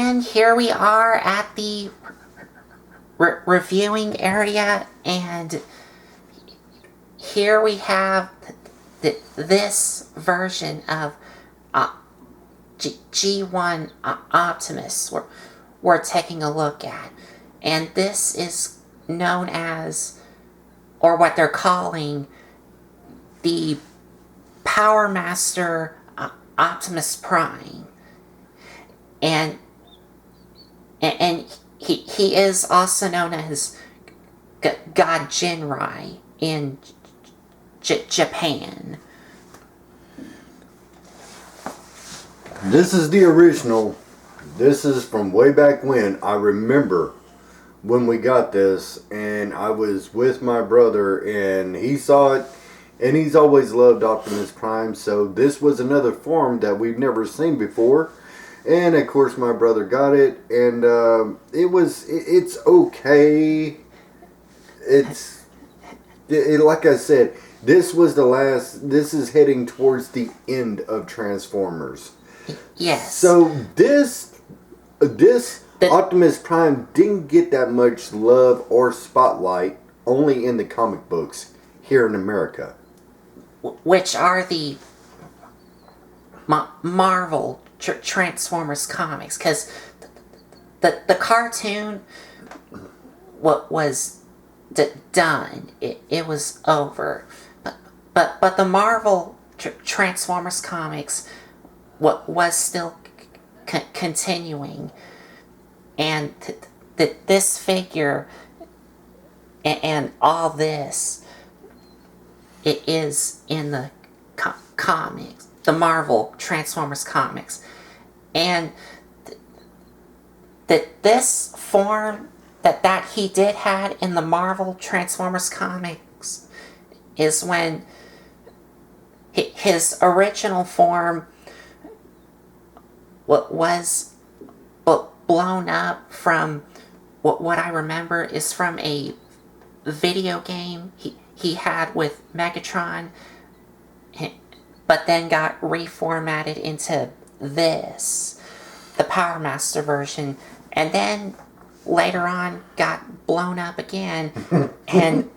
And here we are at the reviewing area, and here we have this version of G1 Optimus we're taking a look at. And this is known as, or what they're calling, the Powermaster Optimus Prime. And he is also known as God Jinrai in Japan. This is the original. This is from way back when. I remember when we got this, and I was with my brother, and he saw it, and he's always loved Optimus Prime, so this was another form that we've never seen before. And of course my brother got it, and it's okay. It's like I said, this was the last. This is heading towards the end of Transformers. Yes. So this Optimus Prime didn't get that much love or spotlight, only in the comic books here in America, which are the Marvel Transformers comics, because the cartoon was done. It was over, but the Marvel Transformers comics was still continuing, and this figure and all this, it is in the comics, the Marvel Transformers comics. And this form that he did had in the Marvel Transformers comics is when his original form was blown up from what I remember is from a video game he had with Megatron, but then got reformatted into this, the Powermaster version, and then later on got blown up again and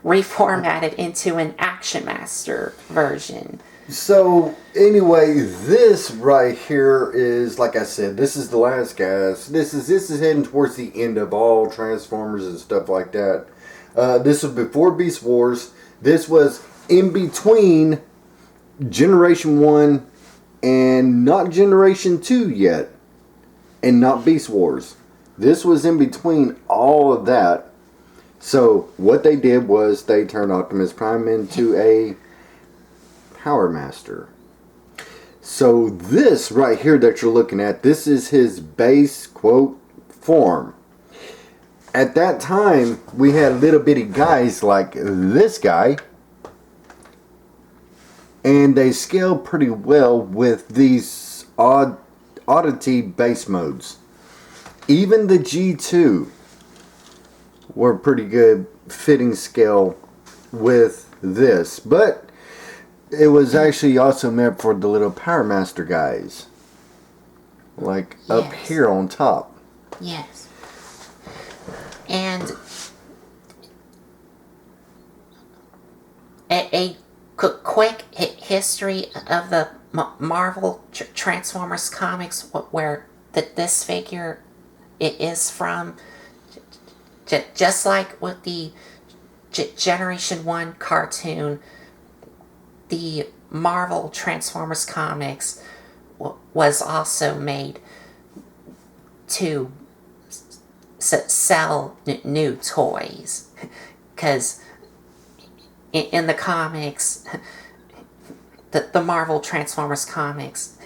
reformatted into an Action Master version. So anyway, this right here is, like I said, this is the last guys. This is heading towards the end of all Transformers and stuff like that. This was before Beast Wars. This was in between Generation 1 and not Generation 2 yet, and not Beast Wars. This was in between all of that. So what they did was they turned Optimus Prime into a Powermaster. So this right here that you're looking at, this is his base, quote, form. At that time, we had little bitty guys like this guy, and they scaled pretty well with these oddity base modes. Even the G2 were pretty good fitting scale with this, but it was actually also meant for the little Powermaster guys, like up here on top. Yes. And a quick history of the Marvel Transformers comics, where this figure it is from. Just like with the Generation 1 cartoon, the Marvel Transformers comics was also made to sell new toys, because in the comics, the Marvel Transformers comics,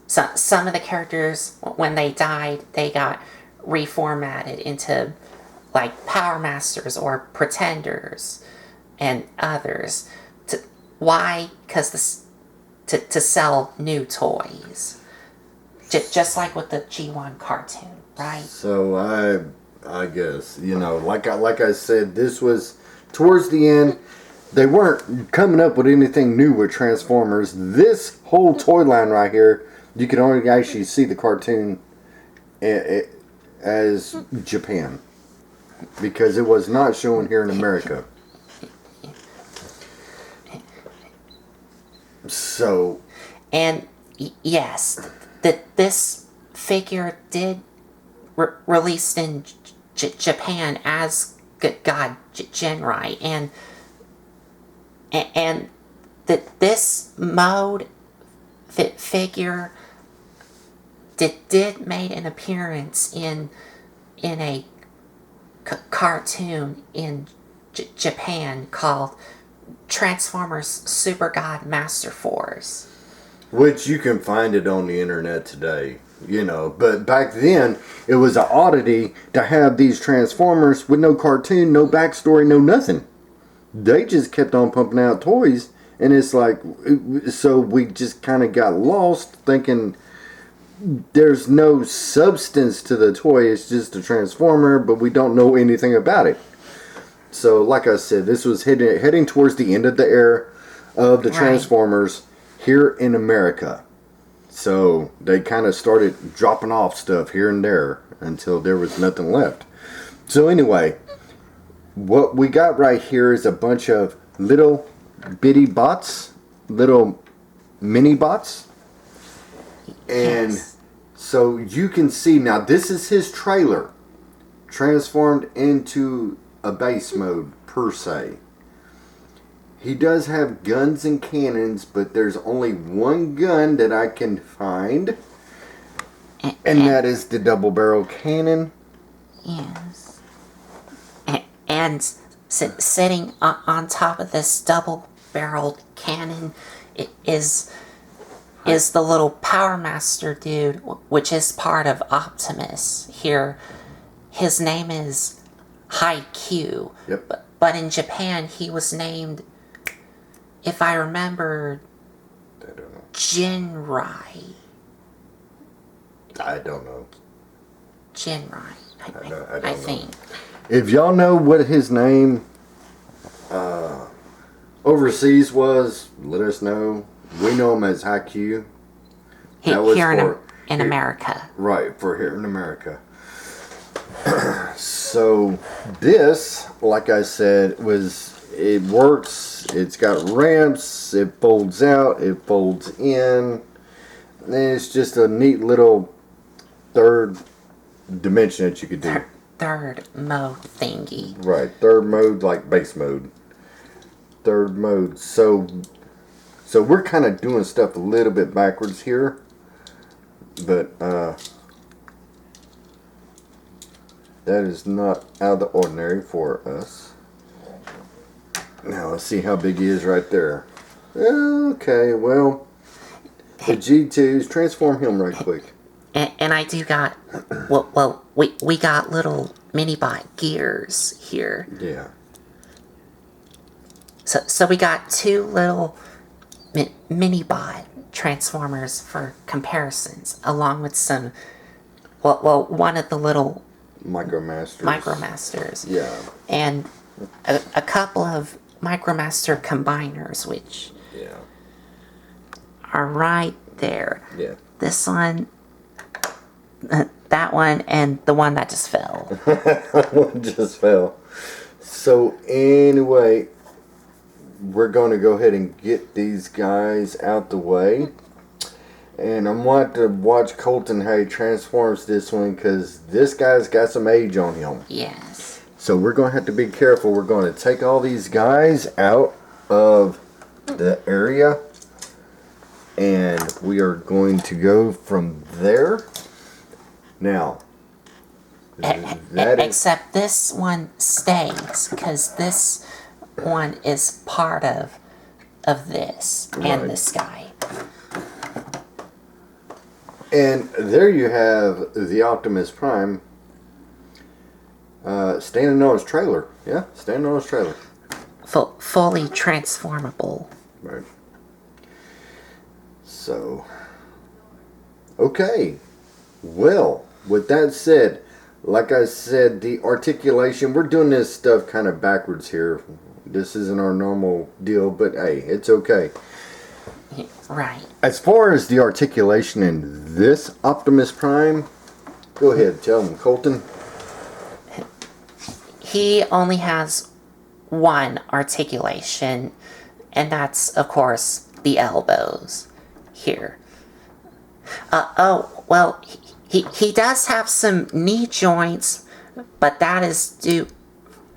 some of the characters, when they died, they got reformatted into like Power Masters or Pretenders and others. Why? Because to sell new toys, just like with the G1 cartoon, right? So I guess, you know, like I said, this was towards the end. they weren't coming up with anything new with Transformers. This whole toy line right here, you can only actually see the cartoon as Japan, because it was not shown here in America. So, and yes, that this figure did released in Japan as God Genrai, and that this mode figure did made an appearance in a cartoon in Japan called Transformers Super God Master Force, which you can find it on the internet today, you know. But back then, it was an oddity to have these Transformers with no cartoon, no backstory, no nothing. They just kept on pumping out toys, and it's like, so we just kind of got lost thinking there's no substance to the toy. It's just a Transformer, but we don't know anything about it. So, like I said, this was heading towards the end of the era of the Transformers here in America. So, they kind of started dropping off stuff here and there until there was nothing left. So, anyway, what we got right here is a bunch of little bitty bots, little mini bots. And so you can see now, this is his trailer transformed into a base mode per se. He does have guns and cannons, but there's only one gun that I can find, and that is the double barrel cannon. Yes. And sitting on top of this double barreled cannon is the little Powermaster dude, which is part of Optimus here. His name is Haikyuu. Yep. But in Japan, he was named, if I remember, I don't know. Jinrai. I don't know. Jinrai, I don't I know. think. If y'all know what his name overseas was, let us know. We know him as Haikyuu. Here in America. Right, for here in America. So this, like I said, it works. It's got ramps. It folds out. It folds in. And it's just a neat little third dimension that you could do. Third mode thingy. Right, third mode, like base mode. Third mode. So we're kind of doing stuff a little bit backwards here. But that is not out of the ordinary for us. Now let's see how big he is right there. Okay, well, the G2s, transform him right quick. And I do got, well, we got little mini-bot gears here. Yeah. So we got two little mini-bot transformers for comparisons, along with some, well, one of the little Micromasters. Yeah. And a couple of Micromaster combiners, which are right there. Yeah. This one, that one, and the one that just fell. One just fell. So anyway, we're going to go ahead and get these guys out the way. And I'm going to watch Colton how he transforms this one, because this guy's got some age on him. Yes. So we're going to have to be careful. We're going to take all these guys out of the area. And we are going to go from there. Now, except this one stays, because this one is part of this and this guy. And there you have the Optimus Prime standing on his trailer. Yeah, standing on his trailer. Fully transformable. Right. So, okay. Well, with that said, like I said, the articulation, we're doing this stuff kind of backwards here. This isn't our normal deal, but hey, it's okay. Right. As far as the articulation in this Optimus Prime, go ahead, tell them, Colton. He only has one articulation, and that's, of course, the elbows here. Oh, well, he does have some knee joints, but that is due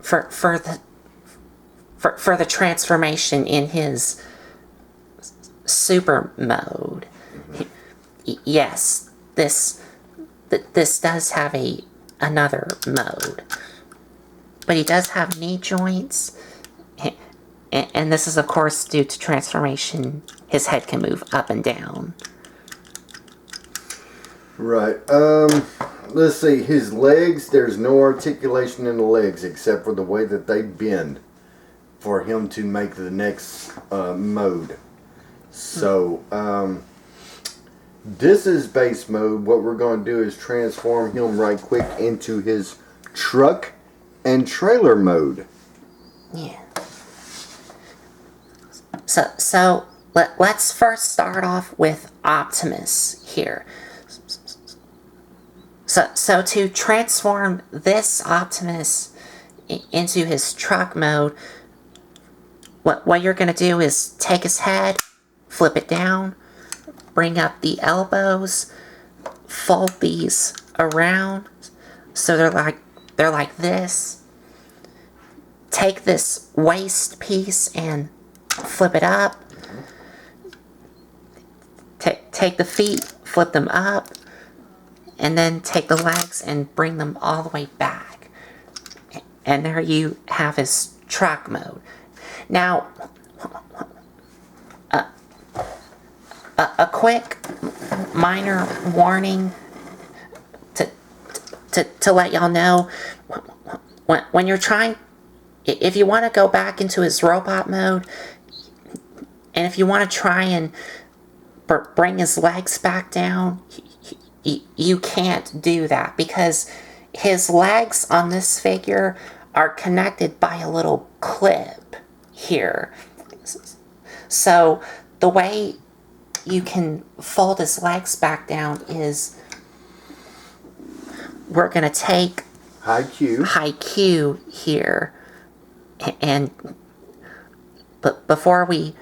for the transformation in his super mode. Yes, this does have another mode, but he does have knee joints, and this is of course due to transformation. His head can move up and down. Right. Let's see. His legs, there's no articulation in the legs except for the way that they bend for him to make the next mode. So, this is base mode. What we're going to do is transform him right quick into his truck and trailer mode. Yeah. So let's first start off with Optimus here. So to transform this Optimus into his truck mode, what you're going to do is take his head, flip it down, bring up the elbows, fold these around so they're like this. Take this waist piece and flip it up. Take the feet, flip them up, and then take the legs and bring them all the way back. And there you have his truck mode. Now, a quick minor warning to let y'all know, when you're trying, if you want to go back into his robot mode, and if you want to try and bring his legs back down, you can't do that because his legs on this figure are connected by a little clip here. So the way you can fold his legs back down is we're going to take High Q here, and before we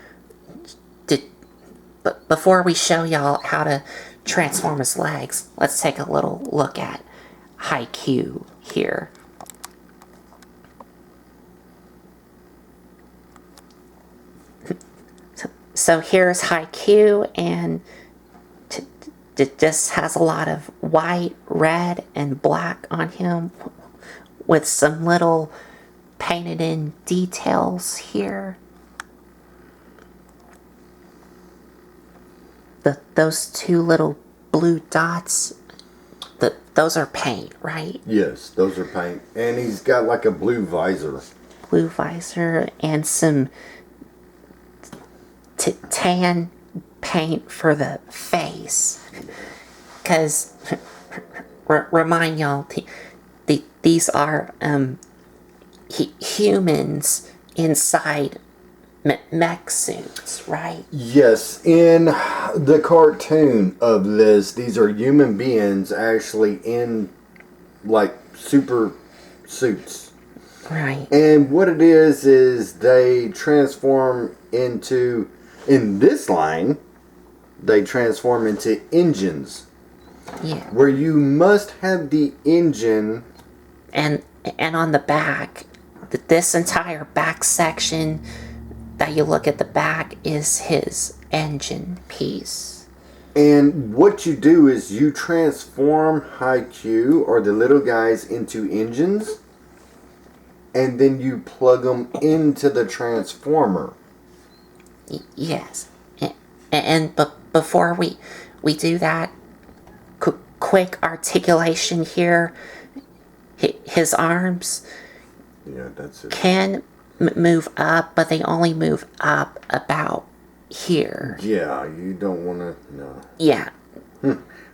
show y'all how to transform his legs, let's take a little look at High Q here. So here's High Q, and this has a lot of white, red, and black on him with some little painted in details here. Those two little blue dots, those are paint, right? Yes, those are paint. And he's got like a blue visor. Blue visor and some tan paint for the face. Because, remind y'all, these are humans inside mech suits, right? Yes, in the cartoon of this, these are human beings actually in like super suits. Right. And what it is they transform into, in this line, they transform into engines. Yeah. Where you must have the engine. And on the back, this entire back section that you look at the back is his engine piece. And what you do is you transform Haikyuu or the little guys into engines, and then you plug them into the transformer. Yes. But before we do that, quick articulation here. His arms that's it. can move up, but they only move up about here. Yeah, you don't want to, no. Yeah.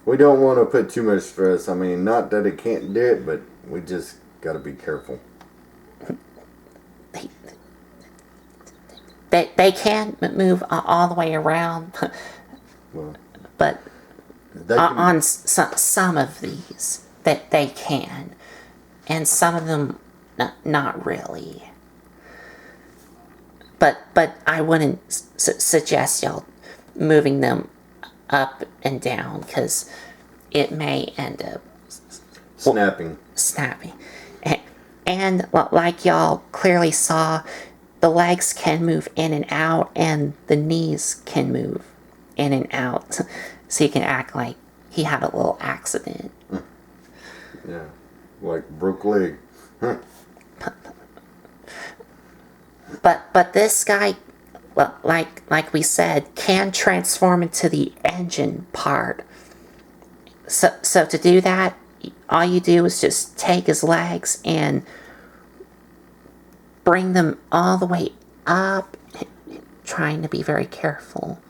We don't want to put too much stress. I mean, not that it can't do it, but we just got to be careful. they can move all the way around, Well, but they can, on some of these that they can, and some of them not really. But I wouldn't suggest y'all moving them up and down, because it may end up snapping. And like y'all clearly saw, the legs can move in and out, and the knees can move in and out. So you can act like he had a little accident. Yeah, like broke leg. Huh. But this guy, well, like we said, can transform into the engine part. So to do that, all you do is just take his legs and bring them all the way up, trying to be very careful.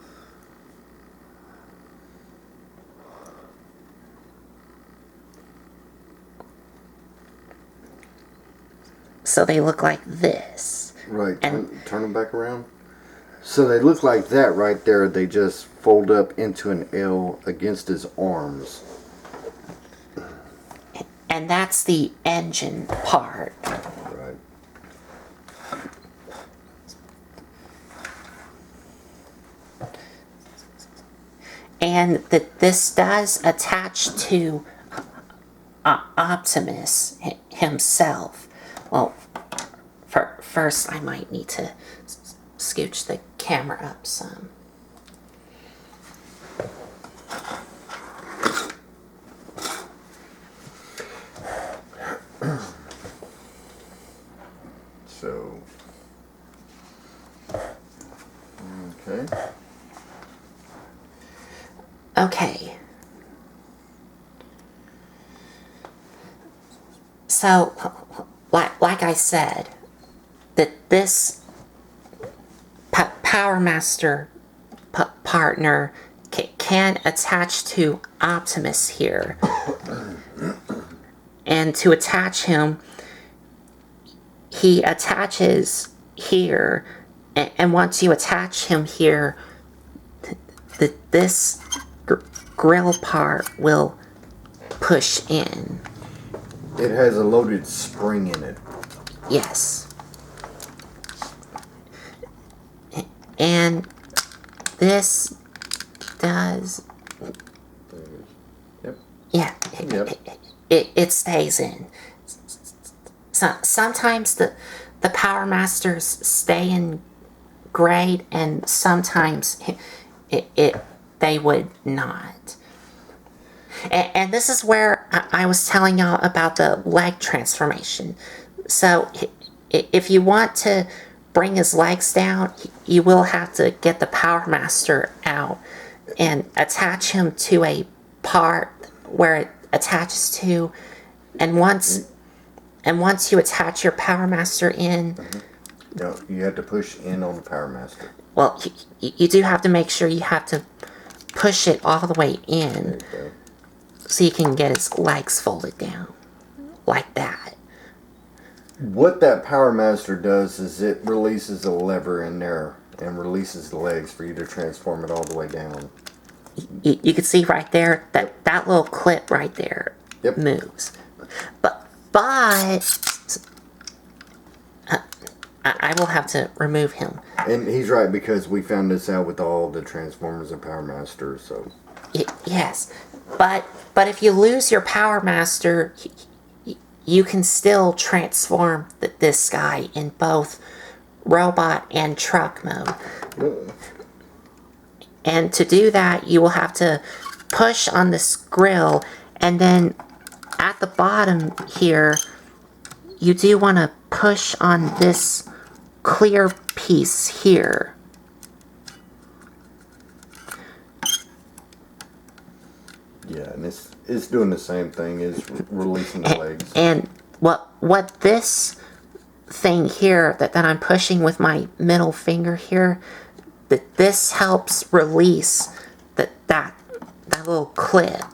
So they look like this. Right, And turn them back around. So they look like that right there. They just fold up into an L against his arms. and that's the engine part. Right. And this does attach to Optimus himself. Well, first I might need to scooch the camera up some. So, okay. Okay. So, like I said, that this Powermaster partner can attach to Optimus here. And to attach him, he attaches here. And once you attach him here, this grill part will push in. It has a loaded spring in it. Yes. And this does... Yep. Yeah. Yep. It stays in. So, sometimes the Powermasters stay in grade, and sometimes they would not. And this is where I was telling y'all about the leg transformation. So if you want to bring his legs down, you will have to get the Powermaster out and attach him to a part where it attaches to, and once you attach your Powermaster in, No, you have to push in on the Powermaster. well, you do have to make sure you have to push it all the way in, so you can get his legs folded down like that. What that Powermaster does is it releases a lever in there and releases the legs for you to transform it all the way down. You can see right there that little clip right there moves. But I will have to remove him. And he's right, because we found this out with all the Transformers and Powermasters, so... Yes, but if you lose your Powermaster, you can still transform this guy in both robot and truck mode. And to do that, you will have to push on this grill, and then at the bottom here, you do want to push on this clear piece here. Yeah, and it's doing the same thing, is releasing the legs. And what this thing here that I'm pushing with my middle finger here, that this helps release that little clip,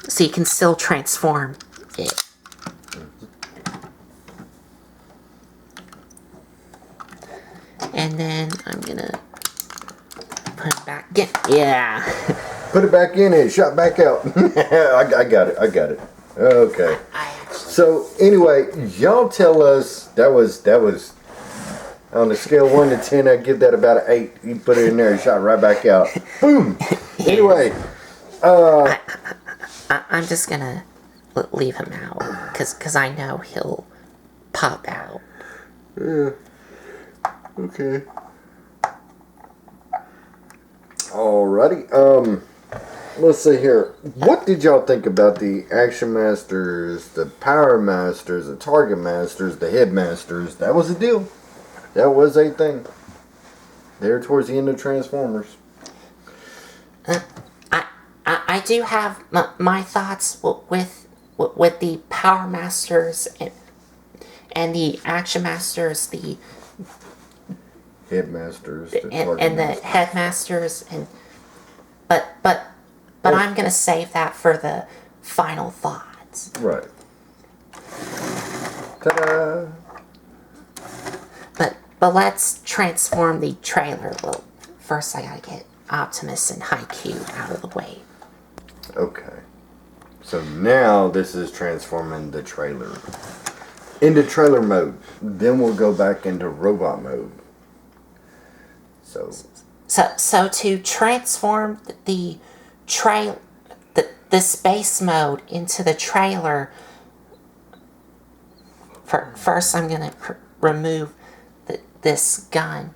so you can still transform it. And And then I'm gonna put it back in. Yeah. Put it back in and shot back out. I got it. Okay. So anyway, y'all tell us that was on the scale of 1 to 10. I'd give that about an 8. You put it in there and shot right back out. Boom. Anyway, I'm just gonna leave him out because I know he'll pop out. Yeah. Okay. Alrighty. Let's see here. What did y'all think about the Action Masters, the Power Masters, the Target Masters, the Headmasters? That was a deal. That was a thing. There towards the end of Transformers. I do have my thoughts with the Power Masters and the Action Masters, the Headmasters, and the Headmasters, and but I'm gonna save that for the final thoughts. Right. Ta-da! But let's transform the trailer. Well, first I gotta get Optimus and Haikyuu out of the way. Okay. So now this is transforming the trailer into trailer mode. Then we'll go back into robot mode. So to transform the space mode into the trailer, first I'm gonna remove this gun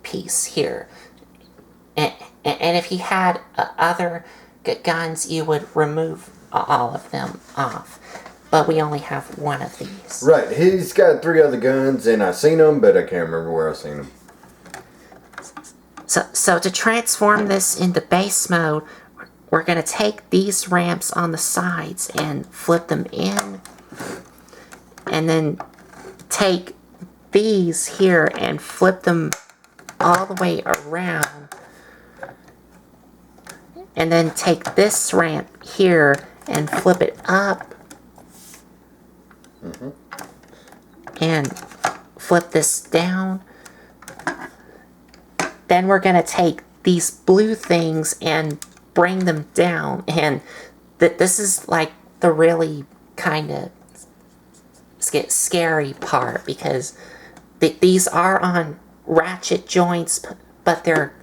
piece here, and if you had other guns, you would remove all of them off. But we only have one of these. Right. He's got 3 other guns, and I seen them, but I can't remember where I seen them. So to transform this into base mode, we're going to take these ramps on the sides and flip them in. And then take these here and flip them all the way around. And then take this ramp here and flip it up. And flip this down. Then we're going to take these blue things and bring them down. And this is like the really kind of scary part, because these are on ratchet joints, but they're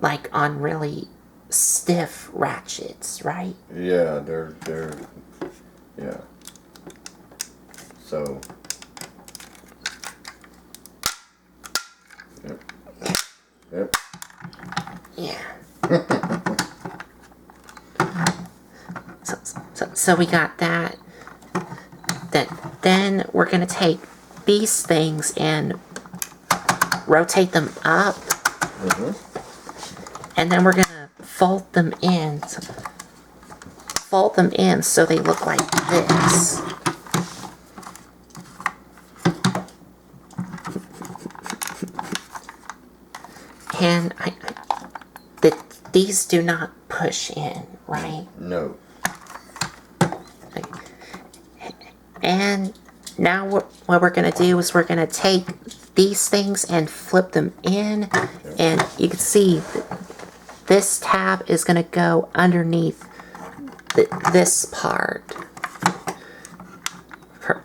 like on really stiff ratchets, right? Yeah, they're yeah. So Yep. Yeah. So we got that. Then we're gonna take these things and rotate them up, and then we're gonna fold them in. So they look like this. And these do not push in, right? No. And now what we're going to do is we're going to take these things and flip them in. And you can see this tab is going to go underneath this part.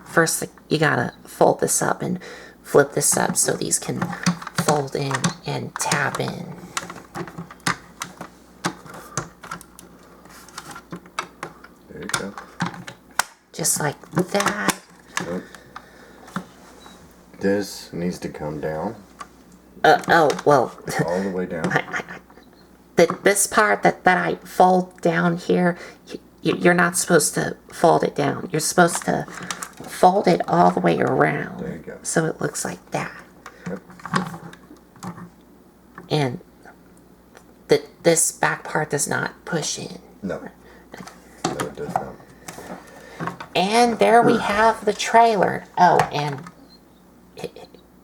First, you got to fold this up and flip this up so these can fold in and tab in. There you go. Just like that. Yep. This needs to come down. Oh, well. All the way down. This part that I fold down here, you're not supposed to fold it down. You're supposed to fold it all the way around. There you go. So it looks like that. Yep. And this back part does not push in. No. No, it does not. And there we have the trailer. Oh, and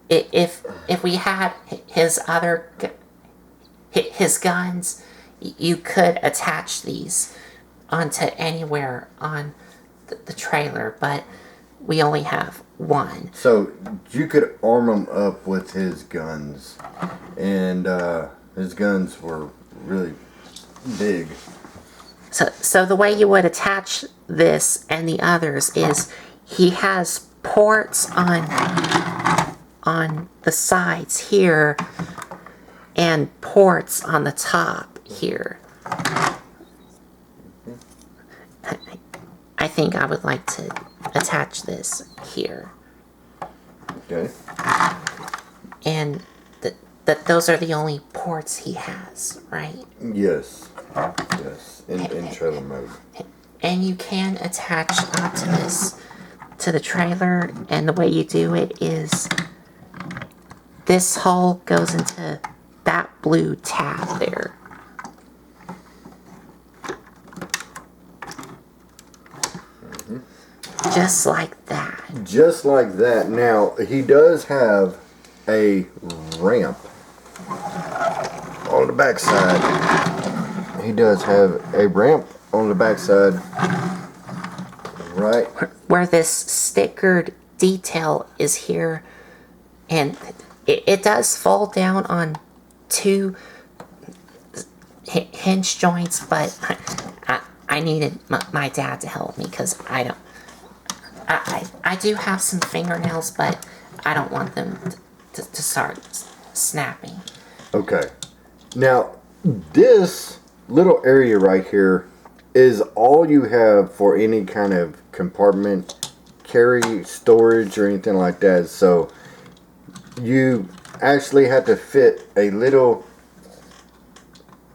if we had his guns, you could attach these onto anywhere on the trailer, but we only have one. So you could arm him up with his guns, and his guns were really big. So the way you would attach this and the others is he has ports on the sides here and ports on the top here. I think I would like to attach this here. Okay. And those are the only ports he has, right? Yes. Yes. In trailer mode. And you can attach Optimus to the trailer, and the way you do it is this hole goes into that blue tab there. Just like that. Just like that. Now, he does have a ramp on the backside. He does have a ramp on the backside. Right. Where this stickered detail is here. And it does fall down on two hinge joints, but I needed my dad to help me because I do have some fingernails, but I don't want them to start snapping. Okay. Now, this little area right here is all you have for any kind of compartment, carry, storage, or anything like that. So you actually have to fit a little,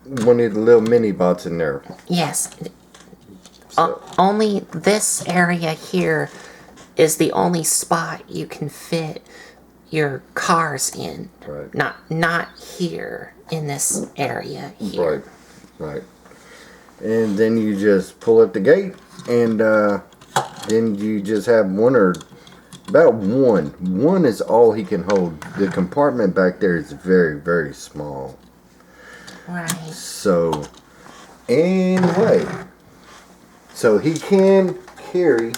one of the little mini bots in there. Yes. So. Only this area here is the only spot you can fit your cars in. Right. Not here in this area here. Right. And then you just pull up the gate, and then you just have one or about one. One is all he can hold. The compartment back there is very, very small. Right. So, anyway. So he can carry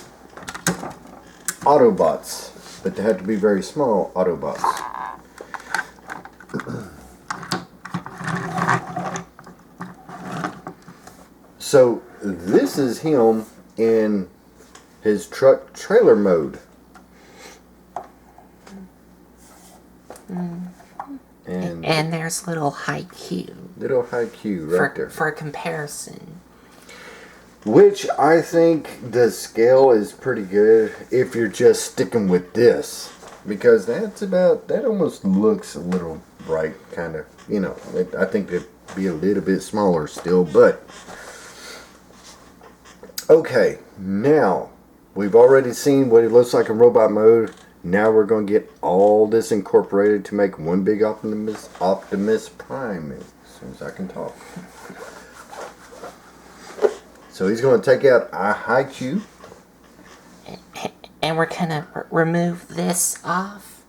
Autobots, but they have to be very small Autobots. So this is him in his truck trailer mode. And there's little high Q. Little high Q right there. For comparison. Which I think the scale is pretty good if you're just sticking with this. Because that almost looks a little bright, kind of. You know, I think it'd be a little bit smaller still, but. Okay, now, we've already seen what it looks like in robot mode. Now we're going to get all this incorporated to make one big Optimus Prime, as soon as I can talk. So he's going to take out a high Q. And we're going to remove this off.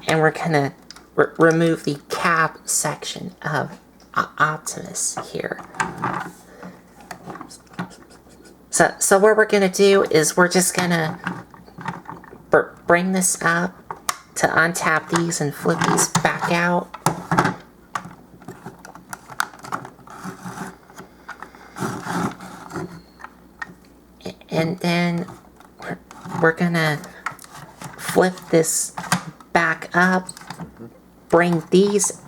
And we're going to remove the cab section of Optimus here. So what we're going to do is we're just going to bring this up to untap these and flip these back out. And then we're going to flip this back up, bring these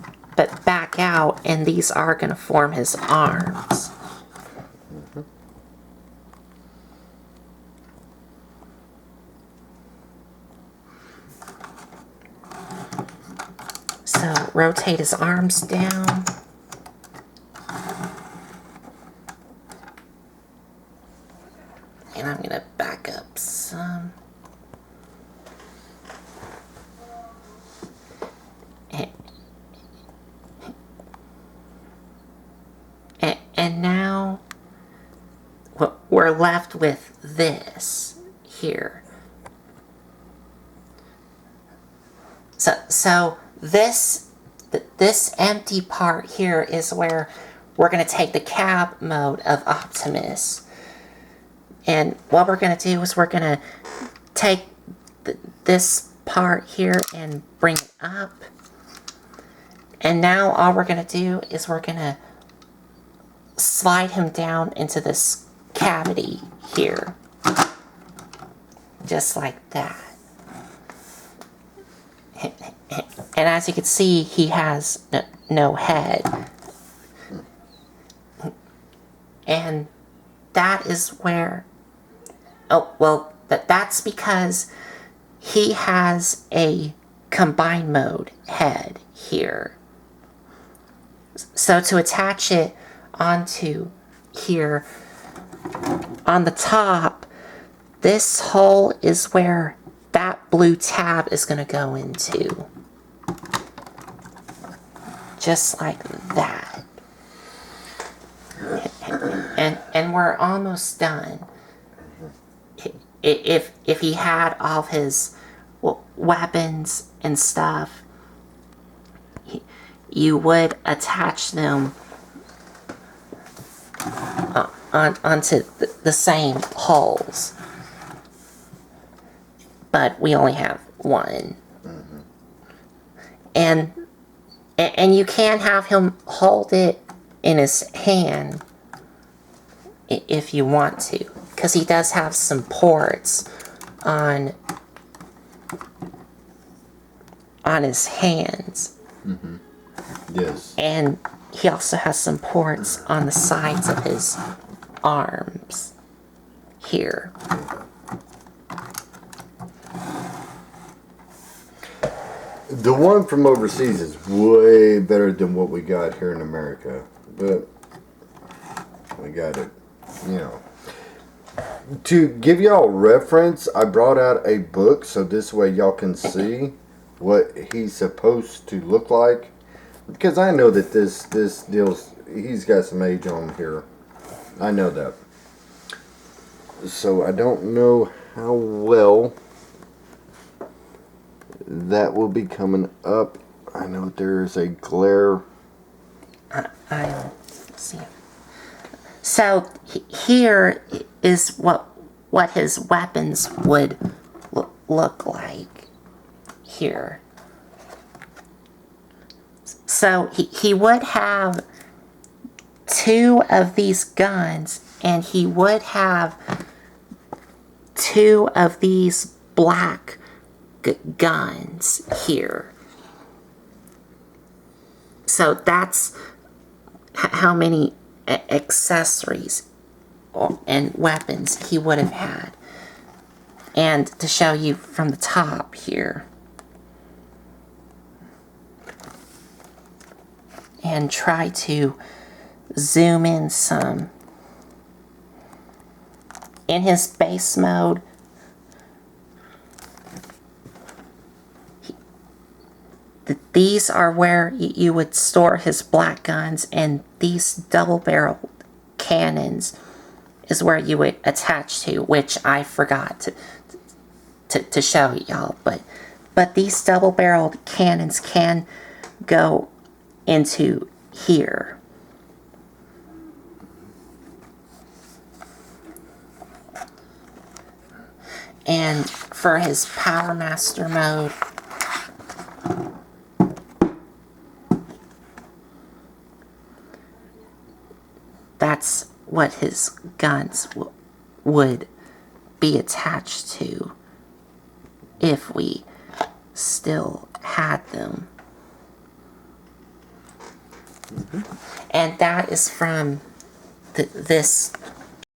back out, and these are going to form his arms. So rotate his arms down. And I'm going to back up some. And now we're left with this here. So this empty part here is where we're going to take the cab mode of Optimus. And what we're going to do is we're going to take this part here and bring it up. And now all we're going to do is we're going to slide him down into this cavity here. Just like that. And as you can see, he has no head. And that is where... Oh, well, that's because he has a combined mode head here. So to attach it onto here, on the top, this hole is where that blue tab is going to go into. Just like that. And we're almost done. If he had all of his weapons and stuff, you would attach them onto the same holes. But we only have one. And you can have him hold it in his hand if you want to, because he does have some ports on his hands. Yes. And he also has some ports on the sides of his arms here. The one from overseas is way better than what we got here in America, but we got it, you know. To give y'all reference, I brought out a book so this way y'all can see what he's supposed to look like, because I know that this deals, he's got some age on him here. I know that. So I don't know how well that will be coming up. I know there's a glare. I don't see it. So here is what his weapons would look like here. So he would have 2 of these guns, and he would have 2 of these black guns here. So that's how many accessories and weapons he would have had. And to show you from the top here, and try to zoom in some. In his base mode, these are where you would store his black guns, and these double-barreled cannons is where you would attach to, which I forgot to show y'all. But these double-barreled cannons can go into here. And for his Powermaster mode, that's what his guns would be attached to if we still had them. And that is from this